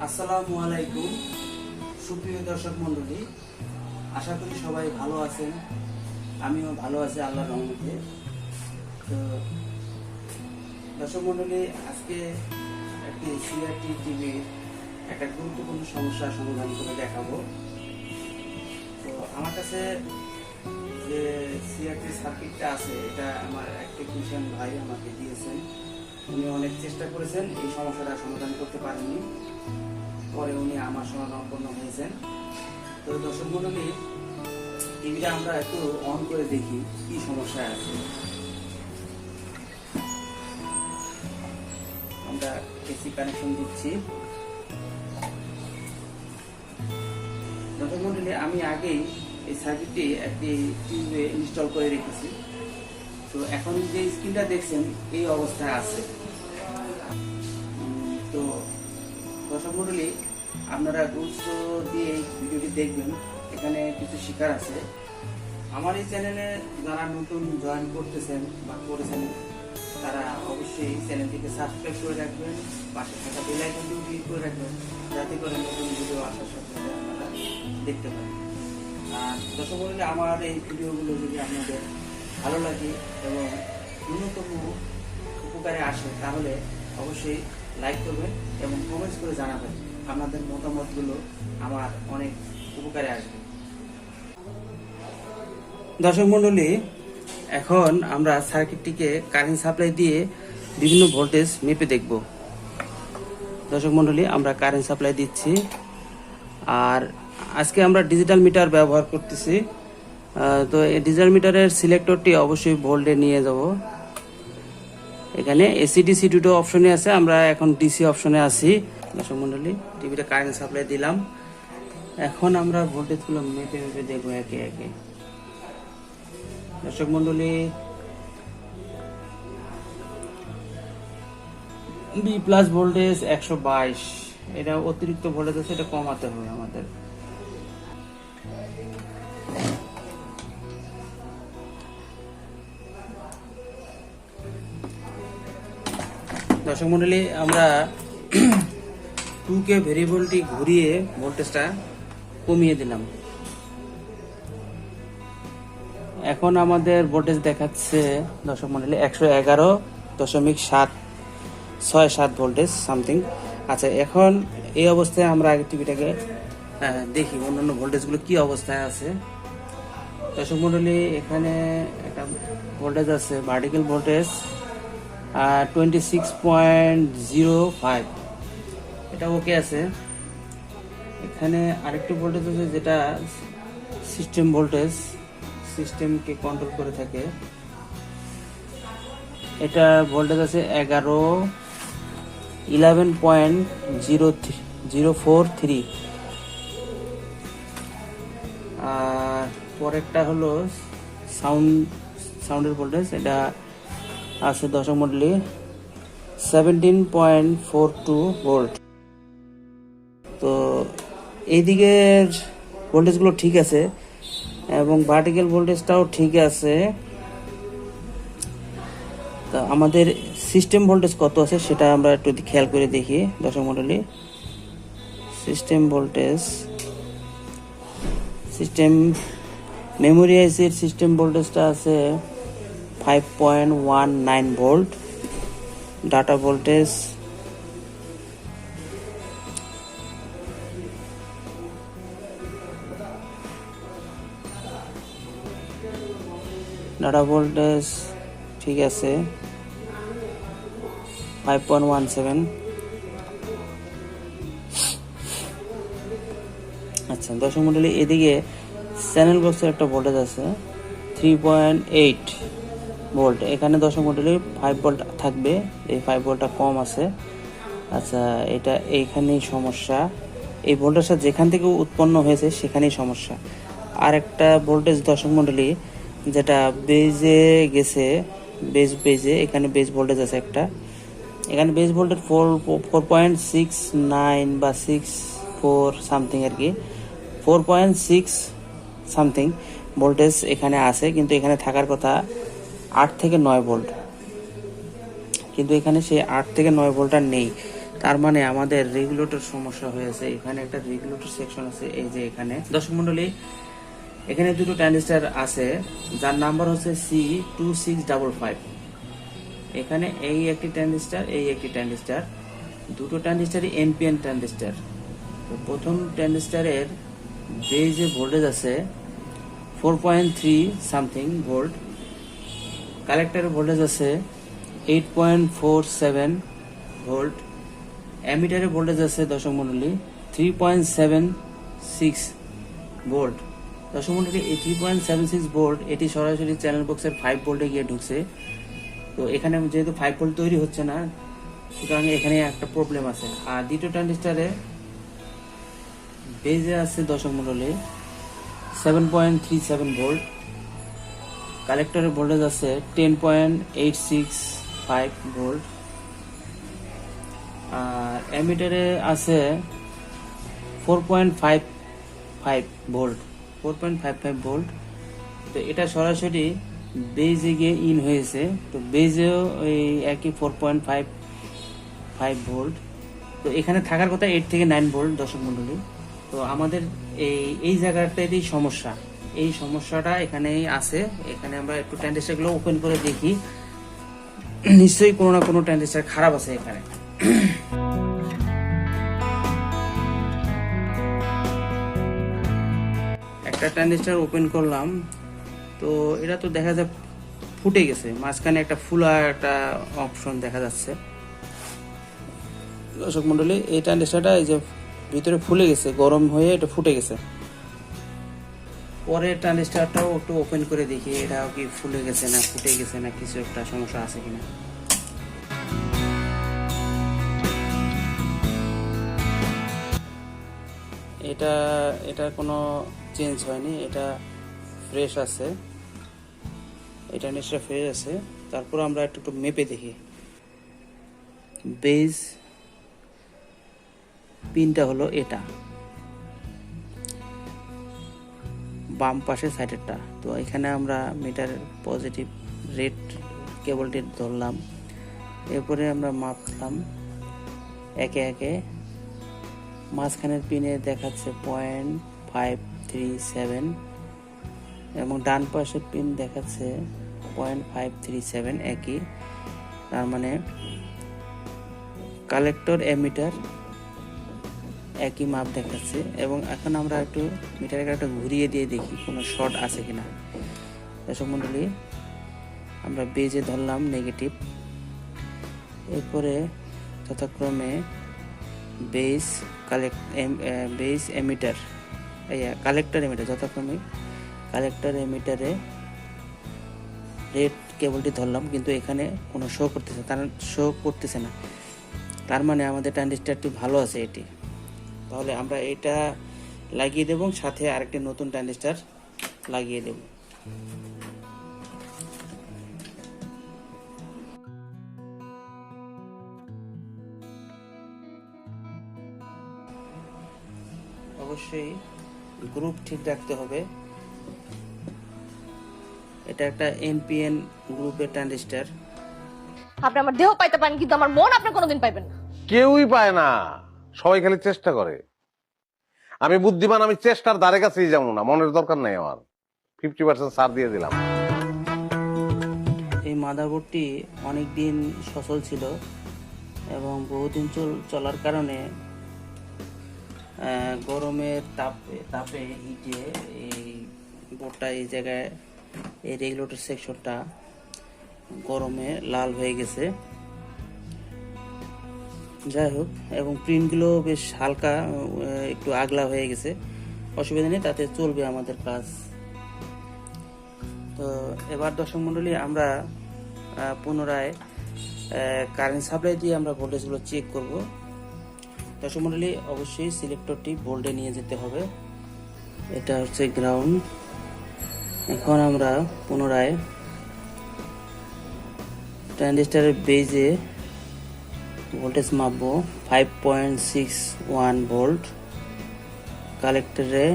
আসসালামু আলাইকুম সুপ্রিয় দর্শক মণ্ডলী, আশা করি সবাই ভালো আছেন। আমিও ভালো আছি আল্লাহর রহমতে। তো দর্শক মণ্ডলী, আজকে একটি S2TV একটা গুরুত্বপূর্ণ সমস্যার সমাধান করে দেখাবো। তো আমার কাছে যে S2TV সার্কিটটা আছে, এটা আমার এক টেকনিশিয়ান ভাই আমাকে দিয়েছেন। উনি অনেক চেষ্টা করেছেন, এই সমস্যাটা সমাধান করতে পারেননি। পরে উনি আমার শরণাপন্ন হয়েছেন। তো দর্শক মণ্ডলী, টিভিটা আমরা একটু অন করে দেখি কি সমস্যা আছে। আমরা এসি কানেকশন দিচ্ছি। দর্শক মণ্ডলী, আমি আগেই এই সার্কিটটি একটি টিভিতে ইনস্টল করে রেখেছি। তো এখন যে স্ক্রিনটা দেখছেন এই অবস্থায় আছে। তো দর্শক মণ্ডলী, আপনারা গুরুত্ব দিয়ে এই ভিডিওটি দেখবেন, এখানে কিছু শিকার আছে। আমার এই চ্যানেলে যারা নতুন জয়েন করতেছেন বা করেছেন, তারা অবশ্যই চ্যানেলটিকে সাবস্ক্রাইব করে রাখবেন, পাশে থাকা বেল আইকনটি ক্লিক করে রাখবেন, যাতে করে নতুন ভিডিও আসার সাথে আপনারা দেখতে পারেন। আর দর্শক মণ্ডলী, আমার এই ভিডিওগুলো যদি আপনাদের ভালো লাগে এবং ন্যূনতম উপকারে আসে, তাহলে অবশ্যই লাইক করবেন এবং কমেন্টস করে জানাবেন। আপনাদের মতামতগুলো আমার অনেক উপকারে আসবে। দর্শক মণ্ডলী, এখন আমরা সার্কিটটিকে কারেন্ট সাপ্লাই দিয়ে বিভিন্ন ভোল্টেজ মেপে দেখব। দর্শক মণ্ডলী, আমরা কারেন্ট সাপ্লাই দিচ্ছি। আর আজকে আমরা ডিজিটাল মিটার ব্যবহার করতেছি। তো এই ডিজিটাল মিটারের সিলেক্টরটি অবশ্যই ভোল্টে নিয়ে যাব। এখানে এসি ডিসি দুটো অপশনে আছে, আমরা এখন ডিসি অপশনে আছি। দর্শক মণ্ডলী, টিভিতে কারেন্ট সাপ্লাই দিলাম। এখন আমরা ভোল্টেজগুলো মেপে মেপে দেখবো একে একে। দর্শক মণ্ডলী, বি প্লাস ভোল্টেজ 122, এটা অতিরিক্ত ভোল্টেজ আছে, এটা কমাতে হবে আমাদের। দর্শক মণ্ডলী, আমরা 2K ভেরিয়েবলটি ঘুরিয়ে ভোল্টেজটা কমিয়ে দিলাম। এখন আমাদের ভোল্টেজ দেখাচ্ছে দর্শক মণ্ডলী 111.767 ভোল্টেজ সামথিং। আচ্ছা, এখন এই অবস্থায় আমরা আগে টিভিটাকে দেখি অন্যান্য ভোল্টেজগুলো কি অবস্থায় আছে। দর্শক মণ্ডলী, এখানে একটা ভোল্টেজ আছে, ভার্টিক্যাল ভোল্টেজ 26.05, এটা ওকে আছে। এখানে আরেকটি ভোল্টেজ আছে, যেটা সিস্টেম ভোল্টেজ, সিস্টেমকে কন্ট্রোল করে থাকে। এটা ভোল্টেজ আছে 11.043। আর পরেরটা হলো সাউন্ডের ভোল্টেজ, এটা আছে দর্শক মণ্ডলী 17.42 ভোল্ট। তো এইদিকের ভোল্টেজগুলো ঠিক আছে এবং ভার্টিক্যাল ভোল্টেজটাও ঠিক আছে। তা আমাদের সিস্টেম ভোল্টেজ কত আছে সেটা আমরা একটু খেয়াল করে দেখি। দর্শক মণ্ডলী, সিস্টেম ভোল্টেজ, সিস্টেম মেমোরি আইসির সিস্টেম ভোল্টেজটা আছে 5.19 ভোল্ট। ডাটা ভোল্টেজ ঠিক আছে 5.17। আচ্ছা দর্শক মণ্ডলী, এদিকে চ্যানেল বক্সের একটা ভোল্টেজ আছে 3.8 ভোল্ট। এখানে দর্শক মণ্ডলী 5 ভোল্ট থাকবে, এই 5 ভোল্টটা কম আছে। আচ্ছা, এটা এইখানেই সমস্যা। এই ভোল্টেজটা যেখান থেকে উৎপন্ন হয়েছে সেখানেই সমস্যা। আর একটা ভোল্টেজ দর্শক মণ্ডলী, যেটা বেজে গেছে, বেজে এখানে বেজ ভোল্টেজ আছে একটা। এখানে বেজ ভোল্টেজ 4.69 বা 64 সামথিং আর কি, 4.6 সামথিং ভোল্টেজ এখানে আছে। কিন্তু এখানে থাকার কথা 8 থেকে 9 ভোল্ট, কিন্তু এখানে সেই 8 থেকে 9 ভোল্ট আর নেই। তার মানে আমাদের রেগুলেটর সমস্যা হয়েছে। এখানে একটা রেগুলেটর সেকশন আছে, এই যে এখানে। দর্শক মন্ডলী, এখানে দুটো ট্রানজিস্টার আছে যার নাম্বার হচ্ছে C2655। এখানে এই একটি ট্রানজিস্টার, এই একটি ট্রানজিস্টার, দুটো ট্রানজিস্টারই এনপিএন ট্রানজিস্টার। তো প্রথম ট্রানজিস্টারের বেজে ভোল্টেজ আছে 4.3 সামথিং ভোল্ট, কালেক্টরের ভোল্টেজ আছে 8.47 ভোল্ট, অ্যামিটারের ভোল্টেজ আছে দর্শক মন্ডলী 3.76 ভোল্ট। দর্শক মন্ডলী, এই 3.76 ভোল্ট এটি সরাসরি চ্যানেল বক্সের 5 ভোল্টে গিয়ে ঢুকছে। তো এখানে যেহেতু 5 ভোল্ট তৈরি হচ্ছে না, সুতরাং এখানে একটা প্রবলেম আছে। আর দ্বিতীয় ট্রানজিস্টারে বেজে আছে দর্শক মন্ডলী 7.37 ভোল্ট, কালেক্টরের ভোল্টেজ আছে 10.865 ভোল্ট, আর অ্যামিটারে আছে 4.55 ভোল্ট, 4.55 ভোল্ট। তো এটা সরাসরি বেজে গিয়ে ইন হয়েছে। তো বেজেও ওই একই 4.55 ভোল্ট। তো এখানে থাকার কথা 8 থেকে 9 ভোল্ট দর্শক মন্ডলী। তো আমাদের এই জায়গাটাতেই সমস্যা, এই সমস্যাটা এখানেই আছে। এখানে আমরা একটু ট্রানজিস্টারগুলো ওপেন করে দেখি, নিশ্চয়ই কোনো না কোনো ট্রানজিস্টার খারাপ আছে এখানে। একটা ট্রানজিস্টার ওপেন করলাম, তো এটা তো দেখা যায় ফুটে গেছে, মাঝখানে একটা ফুলা একটা অপশন দেখা যাচ্ছে দর্শক মন্ডলী। এই ট্রানজিস্টারটা এই যে ভিতরে ফুলে গেছে, গরম হয়ে এটা ফুটে গেছে। পরে ট্রানজিস্টারটাও একটু ওপেন করে দেখি এটা কি ফুলে গেছে না ফুটে গেছে না কিছু একটা সমস্যা আছে কিনা। এটা কোনো চেঞ্জ হয়নি, এটা ফ্রেশ আছে, এটা নিশ্চয় ফ্রেশ আছে। তারপর আমরা একটু মেপে দেখি। বেজ পিনটা হলো এটা, বাম পাশে সাইডেরটা। তো এখানে আমরা মিটার পজিটিভ রেড কেবলটি ধরলাম, এরপরে আমরা মাপলাম একে একে। মাঝখানের পিনে দেখাচ্ছে 0.537 এবং ডান পাশের পিন দেখাচ্ছে 0.537 একই। তার মানে কালেক্টর এমিটার একই মাপ দেখাচ্ছে। এবং এখন আমরা একটু মিটারকে একটা ঘুরিয়ে দিয়ে দেখি কোনো শর্ট আছে কিনা। দর্শক মন্ডলী, আমরা বেজে ধরলাম নেগেটিভ, এরপরে যথাক্রমে বেস এমিটার, কালেক্টর এমিটার, যথাক্রমে কালেক্টর এমিটারে রেড কেবলটি ধরলাম, কিন্তু এখানে কোনো শো করতেছে না। তার মানে আমাদের ট্রানজিস্টারটি ভালো আছে এটি। তাহলে আমরা এটা লাগিয়ে দেব, সাথে আরেকটি নতুন ট্রানজিস্টার লাগিয়ে দেব। অবশ্যই গ্রুপ ঠিক রাখতে হবে। এটা একটা এনপিএন গ্রুপের ট্রানজিস্টার। আপনি আমার দেহ পাইতে পারেন, কিন্তু আমার মন আপনি কোনোদিন পাইবেন না। কেউই পায় না, সবাই খালি চেষ্টা করে। আমি বুদ্ধিমান, আমি চেষ্টার ধারে কাছেই যাবো না, মনের দরকার নাই আমার। 50% ছাড় দিয়ে দিলাম। এই মাদারবোর্ডটি অনেকদিন সচল ছিল এবং বহুদিন চলার কারণে গরমের তাপে হিটে এই বোর্ডটা, এই জায়গায় এই রেগুলেটর সেকশনটা গরমে লাল হয়ে গেছে। যাই হোক, এবং প্রিন্টগুলো বেশ হালকা, একটু আগলা হয়ে গেছে। অসুবিধা নেই, তাতে চলবে আমাদের কাজ। তো এবার দর্শক মন্ডলী, আমরা পুনরায় কারেন্ট সাপ্লাই দিয়ে আমরা ভোল্টেজগুলো চেক করব। দর্শক মন্ডলী, অবশ্যই সিলেক্টরটি ভোল্টে নিয়ে যেতে হবে। এটা হচ্ছে গ্রাউন্ড। এখন আমরা পুনরায় ট্রানজিস্টারের বেজে ভোল্টেজ মাপবো 5.61 ভোল্ট, কালেক্টরে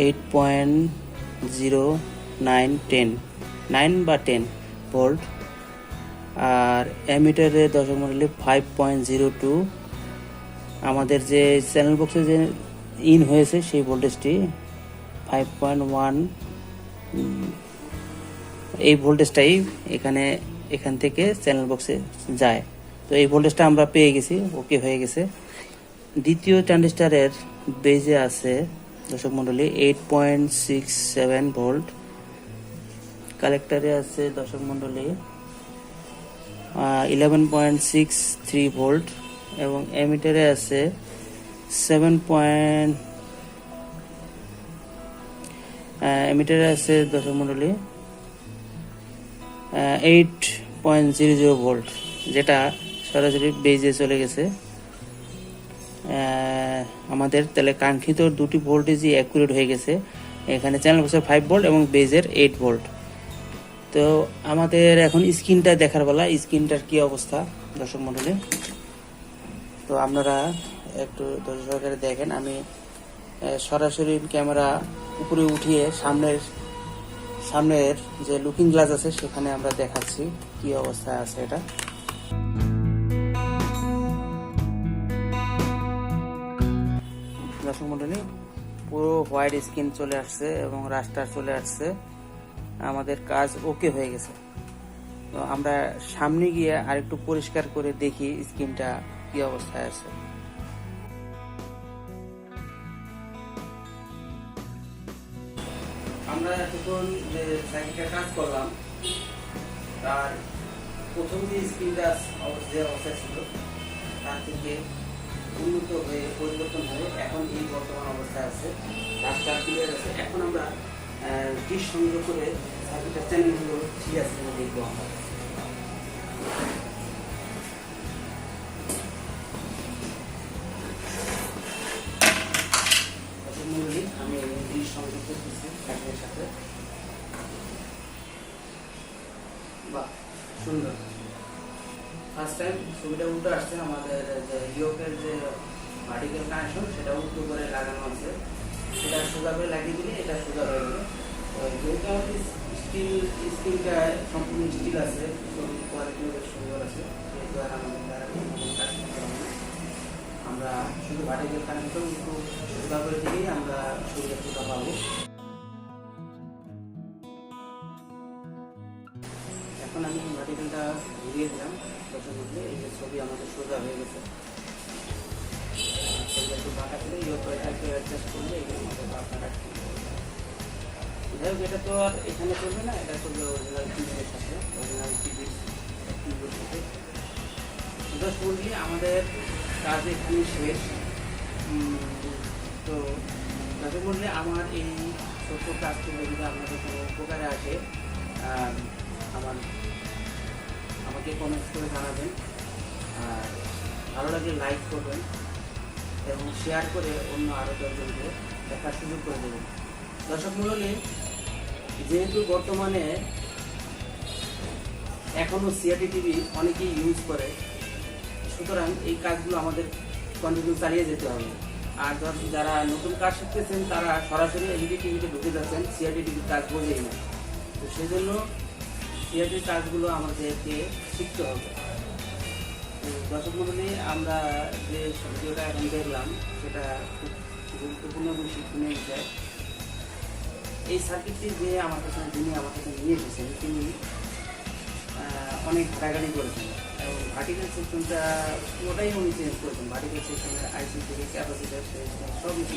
8.09 ভোল্ট, আর অ্যামিটারে দর্শক মন্ডলী 5.02 আমাদের যে চ্যানেল বক্সে যে ইন হয়েছে সেই ভোল্টেজটি 5.1, এই ভোল্টেজটাই এখান থেকে চ্যানেল বক্সে যায়। তো এই ভোল্টেজটা আমরা পেয়ে গেছি, ওকে হয়ে গেছে। দ্বিতীয় ট্রানজিস্টারের বেজে আছে দর্শক মণ্ডলী 8.67 ভোল্ট, কালেক্টরে আছে দর্শক মণ্ডলী 11.63 ভোল্ট এবং এমিটারে আছে 7. এমিটারে আছে দর্শক মণ্ডলী 8.00 ভোল্ট, যেটা সরাসরি বেজে চলে গেছে। আমাদের তাহলে কাঙ্ক্ষিত দুটি ভোল্টেজই অ্যাকুরেট হয়ে গেছে। এখানে চ্যানেল বক্সের 5 ভোল্ট এবং বেজের 8 ভোল্ট। তো আমাদের এখন স্ক্রিনটা দেখার বেলা, স্ক্রিনটার কি অবস্থা দর্শক মণ্ডলী, তো আপনারা একটু ধৈর্য সহকারে দেখেন। আমি সরাসরি ক্যামেরা উপরে উঠিয়ে সামনের যে লুকিং গ্লাস আছে সেখানে আমরা দেখাচ্ছি কি অবস্থায় আছে এটা। দর্শক মণ্ডলী, পুরো হোয়াইট স্ক্রিন চলে আসছে এবং রাস্টার চলে আসছে, আমাদের কাজ ওকে হয়ে গেছে। তো আমরা সামনে গিয়ে আরেকটু পরিষ্কার করে দেখি স্ক্রিনটা কি অবস্থায় আছে। আমরা এতক্ষণ যে সাইকেলটা কাজ করলাম তার প্রথম যে স্ক্রিনটা যে অবস্থায় ছিল তার থেকে উন্নত হয়ে পরিবর্তন হয়ে এখন এই বর্তমান অবস্থায় আছে, রাস্তার ক্লিয়ার আছে। এখন আমরা ডিশ সংযোগ করে সার্কিটের চ্যানেলগুলো ঠিক আছে দেখবো আমরা। আমি ডিশ সংযোগ করতেছি সার্কিটের সাথে। বাহ, সুন্দর। ফার্স্ট টাইম ছবিটা উল্টো আসছে, আমাদের যে ইয়োকের যে ভার্টিক্যাল কানেকশন সেটা উল্টো করে লাগানো আছে, সেটা সোজা করে লাগিয়ে দিলে এটা সোজা হয়ে গেলে। যেহেতু আমাদের স্টিলটা সম্পূর্ণ স্টিল আছে, কোয়ালিটিও বেশ সুন্দর আছে, সেহেতু আর আমাদের দ্বারা কাজ করতে হবে না। আমরা শুধু ভার্টিক্যাল কানেকশন একটু সোজা করে দিলেই আমরা সুবিধা পাবো। এখন আমি ভার্টিক্যালটা ঘুরিয়ে দিলাম, দর্শক মধ্যে এই যে ছবি আমাদের সোজা হয়ে গেছে। একটু বাঁকা ছিল, একটু অ্যাডজাস্ট করলে এগুলো আমাদের বাঁকাটা ঠিক হবে। যাই হোক, এটা তো আর এখানে চলবে না, এটা চলবে অরিজিনাল টিভির সাথে, অরিজিনাল টিভির সাথে। জাস্ট বলছি আমাদের কাজ এখানে শেষ। তো যাতে বললে আমার এই ছোট্ট কাজ করলে যদি আপনাদের কোনো উপকারে আসে, আমাকে কমেন্টস করে জানাবেন, আর ভালো লাগলে লাইক করবেন এবং শেয়ার করে অন্য আরও দশজনকে দেখার সুযোগ করে দেবেন। দর্শক মণ্ডলী, যেহেতু বর্তমানে এখনও সিআরটি টিভি অনেকেই ইউজ করে, সুতরাং এই কাজগুলো আমাদের কন্টিনিউ চালিয়ে যেতে হবে। আর যারা নতুন কাজ শিখতেছেন তারা সরাসরি এলইডি টিভিতে ঢুকে যাচ্ছেন, সিআরটি টিভির কাজ বোঝেই না। তো সেই জন্য সিআরটির কাজগুলো আমাদেরকে শিখতে হবে। তো দর্শক মণ্ডলী, আমরা যে ভিডিওটা এখন দেখলাম সেটা খুব গুরুত্বপূর্ণ এবং শিক্ষণীয় বিষয়। এই সার্কিটটি যিনি আমার কাছে নিয়ে এসেছেন তিনি অনেক ঘাটাঘাটি করেছেন এবং ভার্টিক্যাল সিস্টেমটা পুরোটাই উনি চেঞ্জ করেছেন। ভার্টিক্যাল সিস্টেমের আইসি থেকে ক্যাপাসিটার সব কিছু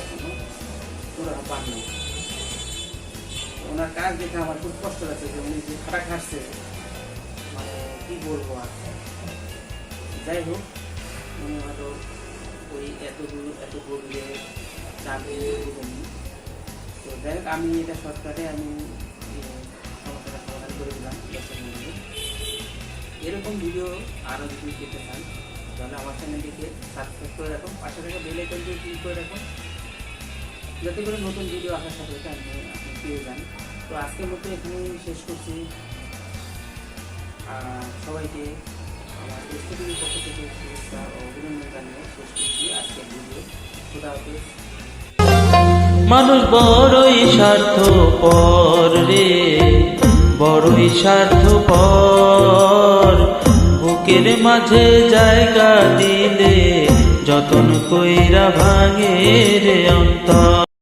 এখনো পুরো পাননি। ওনার কাজ দেখে আমার খুব কষ্ট লাগছে যে উনি যে খাটা খাটছে, মানে কী বলবো আর। যাই হোক, উনি হয়তো ওই এত গভীরে চাপিয়ে দেবেননি। তো যাই হোক, আমি এটা শর্টকাটে সমস্যাটা সমাধান করে দিলাম। এরকম ভিডিও আরও যদি পেতে চান তাহলে আমার চ্যানেলটিকে সাবস্ক্রাইব করে রাখুন, পাশে থেকে বেল আইকনটি ক্লিক করে রাখুন, যাতে করে নতুন ভিডিও আসার সাথে সাথে আপনি পেয়ে যান। তো আজকের মতো এখানেই শেষ করছি। সবাইকে আমার S2TV পক্ষ থেকে শুভেচ্ছা ও অভিনন্দন জানিয়ে শেষ করছি আজকের ভিডিও। খোদা হাফেজ। মানুষ বড়ই স্বার্থপর রে, বড়ই স্বার্থপর, বুকের মাঝে জায়গা দিলে যতন কইরা ভাঙে রে অন্তর।